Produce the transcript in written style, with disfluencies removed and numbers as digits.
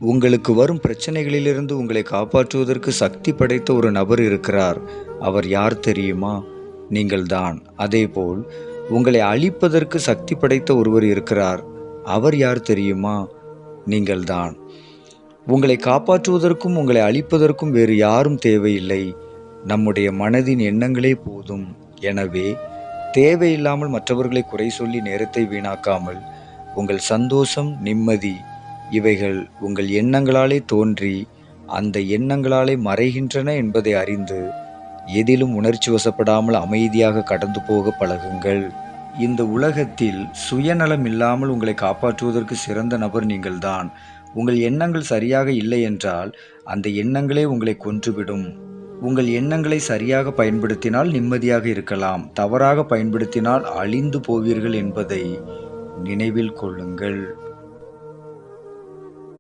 உங்களுக்கு வரும் பிரச்சனைகளிலிருந்து உங்களை காப்பாற்றுவதற்கு சக்தி படைத்த ஒரு நபர் இருக்கிறார். அவர் யார் தெரியுமா? நீங்கள்தான். அதேபோல் உங்களை அழிப்பதற்கு சக்தி படைத்த ஒருவர் இருக்கிறார். அவர் யார் தெரியுமா? நீங்கள்தான். உங்களை காப்பாற்றுவதற்கும் உங்களை அழிப்பதற்கும் வேறு யாரும் தேவையில்லை. நம்முடைய மனதின் எண்ணங்களே போதும். எனவே தேவையில்லாமல் மற்றவர்களை குறை சொல்லி நேரத்தை வீணாக்காமல், உங்கள் சந்தோஷம், நிம்மதி இவைகள் உங்கள் எண்ணங்களாலே தோன்றி அந்த எண்ணங்களாலே மறைகின்றன என்பதை அறிந்து எதிலும் உணர்ச்சி வசப்படாமல் அமைதியாக கடந்து போக பழகுங்கள். இந்த உலகத்தில் சுயநலம் இல்லாமல் உங்களை காப்பாற்றுவதற்கு சிறந்த நபர் நீங்கள்தான். உங்கள் எண்ணங்கள் சரியாக இல்லை என்றால் அந்த எண்ணங்களே உங்களை கொன்றுவிடும். உங்கள் எண்ணங்களை சரியாக பயன்படுத்தினால் நிம்மதியாக இருக்கலாம். தவறாக பயன்படுத்தினால் அழிந்து போவீர்கள் என்பதை நினைவில் கொள்ளுங்கள்.